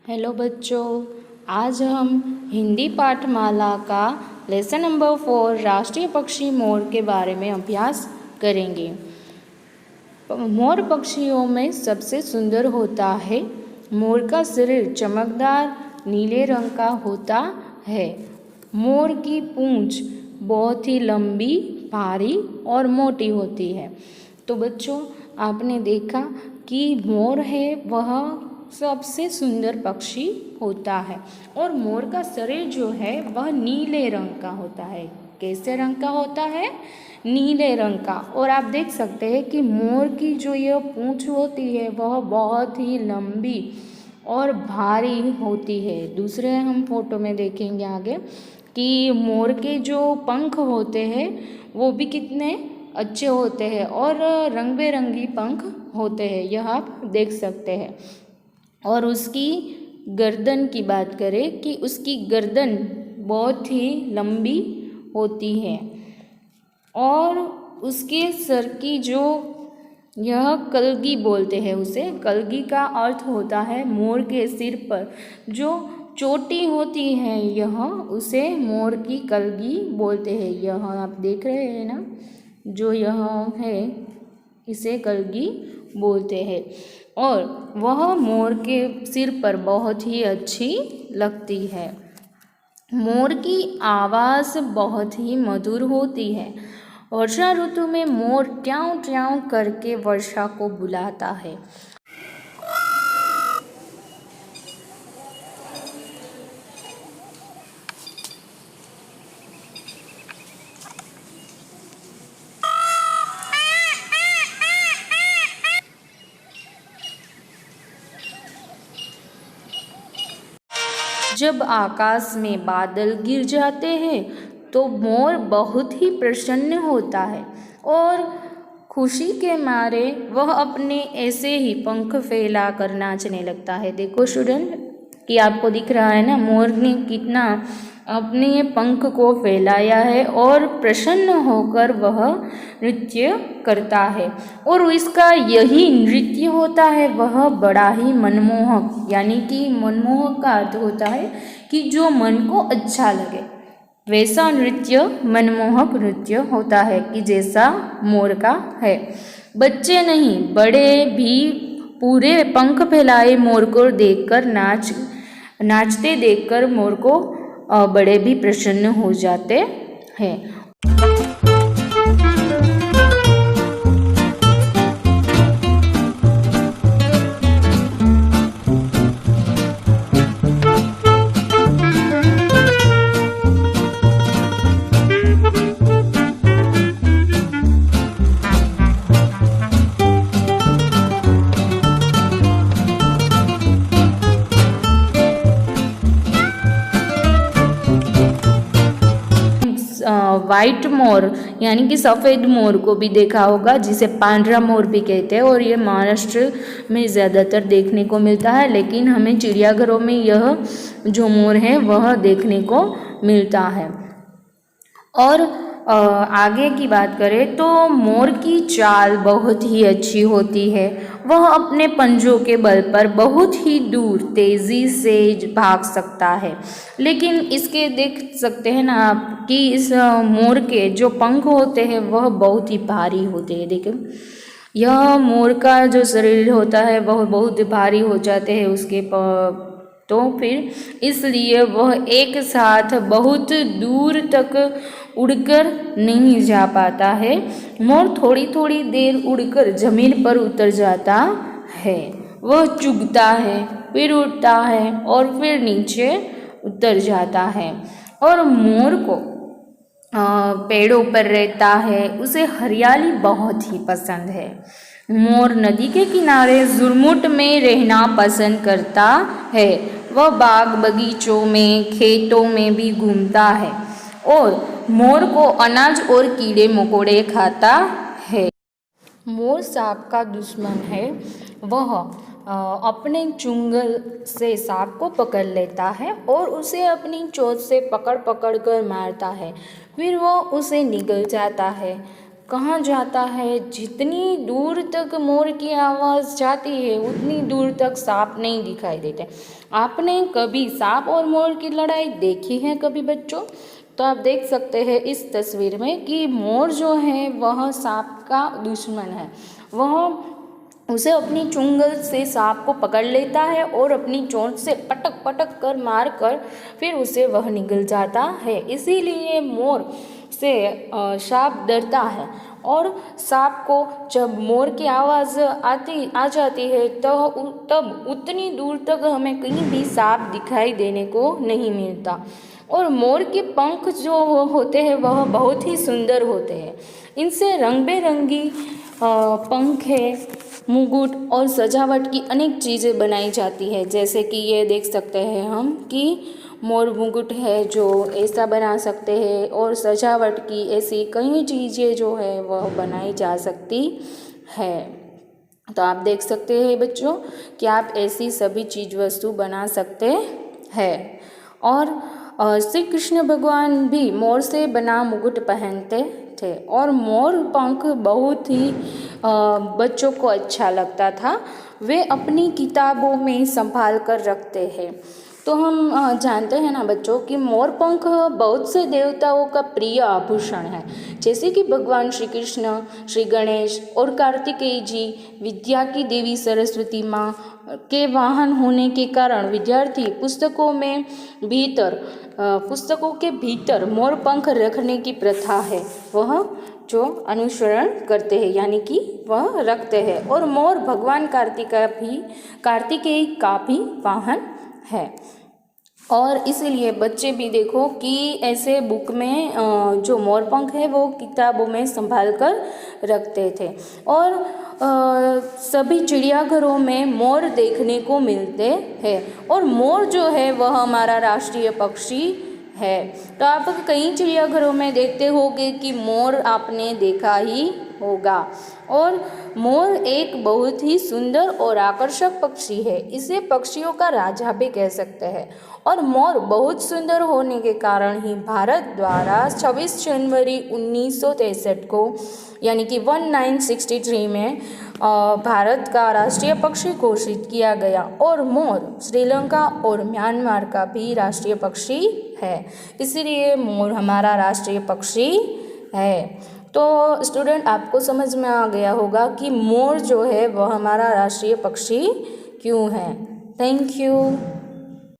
Hello बच्चों, आज हम हिंदी पाठमाला का लेसन नंबर 4 राष्ट्रीय पक्षी मोर के बारे में अभ्यास करेंगे। मोर पक्षियों में सबसे सुंदर होता है। मोर का शरीर चमकदार नीले रंग का होता है। मोर की पूंछ बहुत ही लंबी, भारी और मोटी होती है। तो बच्चों, आपने देखा कि मोर है वह सबसे सुंदर पक्षी होता है और मोर का शरीर जो है वह नीले रंग का होता है। कैसे रंग का होता है? नीले रंग का। और आप देख सकते हैं कि मोर की जो यह पूंछ होती है वह बहुत ही लंबी और भारी होती है। दूसरे हम फोटो में देखेंगे आगे कि मोर के जो पंख होते हैं वो भी कितने अच्छे होते हैं और रंग बिरंगी पंख होते हैं, यह आप देख सकते हैं। और उसकी गर्दन की बात करें कि उसकी गर्दन बहुत ही लंबी होती है और उसके सर की जो यह कलगी बोलते हैं उसे। कलगी का अर्थ होता है मोर के सिर पर जो चोटी होती है, यह उसे मोर की कलगी बोलते हैं। यह आप देख रहे हैं ना, जो यह है इसे कलगी बोलते हैं और वह मोर के सिर पर बहुत ही अच्छी लगती है। मोर की आवाज़ बहुत ही मधुर होती है। वर्षा ऋतु में मोर ट्याऊं ट्याऊं करके वर्षा को बुलाता है। जब आकाश में बादल गिर जाते हैं तो मोर बहुत ही प्रसन्न होता है और खुशी के मारे वह अपने ऐसे ही पंख फैला कर नाचने लगता है। देखो स्टूडेंट कि आपको दिख रहा है ना, मोर ने कितना अपने पंख को फैलाया है और प्रसन्न होकर वह नृत्य करता है और इसका यही नृत्य होता है वह बड़ा ही मनमोहक, यानी कि मनमोहक का अर्थ होता है कि जो मन को अच्छा लगे, वैसा नृत्य मनमोहक नृत्य होता है कि जैसा मोर का है। बच्चे नहीं, बड़े भी पूरे पंख फैलाए मोर को देखकर नाचते देखकर मोर को बड़े भी प्रसन्न हो जाते हैं। वाइट मोर यानी कि सफ़ेद मोर को भी देखा होगा, जिसे पांडरा मोर भी कहते हैं और ये महाराष्ट्र में ज़्यादातर देखने को मिलता है, लेकिन हमें चिड़ियाघरों में यह जो मोर है वह देखने को मिलता है। और आगे की बात करें तो मोर की चाल बहुत ही अच्छी होती है। वह अपने पंजों के बल पर बहुत ही दूर तेज़ी से भाग सकता है, लेकिन इसके देख सकते हैं ना आप कि इस मोर के जो पंख होते हैं वह बहुत ही भारी होते हैं। देखो, यह मोर का जो शरीर होता है वह बहुत भारी हो जाते हैं उसके तो फिर इसलिए वह एक साथ बहुत दूर तक उड़कर नहीं जा पाता है। मोर थोड़ी थोड़ी देर उड़कर जमीन पर उतर जाता है। वह चुगता है, फिर उड़ता है और फिर नीचे उतर जाता है। और मोर को पेड़ों पर रहता है, उसे हरियाली बहुत ही पसंद है। मोर नदी के किनारे झुरमुट में रहना पसंद करता है। वह बाग बगीचों में, खेतों में भी घूमता है और मोर को अनाज और कीड़े मकोड़े खाता है। मोर सांप का दुश्मन है। वह अपने चुंगल से सांप को पकड़ लेता है और उसे अपनी चोंच से पकड़ पकड़ कर मारता है। फिर वह उसे निगल जाता है। कहाँ जाता है? जितनी दूर तक मोर की आवाज़ जाती है उतनी दूर तक सांप नहीं दिखाई देते। आपने कभी सांप और मोर की लड़ाई देखी है कभी बच्चों? तो आप देख सकते हैं इस तस्वीर में कि मोर जो है वह सांप का दुश्मन है। वह उसे अपनी चुंगल से सांप को पकड़ लेता है और अपनी चोंच से पटक पटक कर मार कर फिर उसे वह निगल जाता है। इसीलिए मोर से सांप डरता है और सांप को जब मोर की आवाज़ आ जाती है तो तब उतनी दूर तक हमें कहीं भी सांप दिखाई देने को नहीं मिलता। और मोर के पंख जो होते हैं वह बहुत ही सुंदर होते हैं। इनसे रंग बिरंगी पंख है, मुकुट और सजावट की अनेक चीज़ें बनाई जाती है। जैसे कि ये देख सकते हैं हम कि मोर मुकुट है जो ऐसा बना सकते हैं और सजावट की ऐसी कई चीज़ें जो है वह बनाई जा सकती है। तो आप देख सकते हैं बच्चों कि आप ऐसी सभी चीज़ वस्तु बना सकते हैं। और श्री कृष्ण भगवान भी मोर से बना मुकुट पहनते थे और मोर पंख बहुत ही बच्चों को अच्छा लगता था। वे अपनी किताबों में संभाल कर रखते हैं। तो हम जानते हैं ना बच्चों कि मोर पंख बहुत से देवताओं का प्रिय आभूषण है। जैसे कि भगवान श्री कृष्ण, श्री गणेश और कार्तिकेय जी, विद्या की देवी सरस्वती माँ के वाहन होने के कारण विद्यार्थी पुस्तकों के भीतर मोर पंख रखने की प्रथा है वह जो अनुसरण करते हैं, यानी कि वह रखते हैं। और मोर भगवान कार्तिकेय का भी वाहन है। और इसीलिए बच्चे भी देखो कि ऐसे बुक में जो मोर पंख है वो किताबों में संभाल कर रखते थे। और सभी चिड़ियाघरों में मोर देखने को मिलते हैं। और मोर जो है वह हमारा राष्ट्रीय पक्षी है। तो आप कई चिड़ियाघरों में देखते होंगे कि मोर आपने देखा ही होगा। और मोर एक बहुत ही सुंदर और आकर्षक पक्षी है। इसे पक्षियों का राजा भी कह सकते हैं। और मोर बहुत सुंदर होने के कारण ही भारत द्वारा 26 जनवरी 1963 को यानी कि 1963 में भारत का राष्ट्रीय पक्षी घोषित किया गया। और मोर श्रीलंका और म्यांमार का भी राष्ट्रीय पक्षी है। इसीलिए मोर हमारा राष्ट्रीय पक्षी है। तो स्टूडेंट आपको समझ में आ गया होगा कि मोर जो है वह हमारा राष्ट्रीय पक्षी क्यों है। Thank you.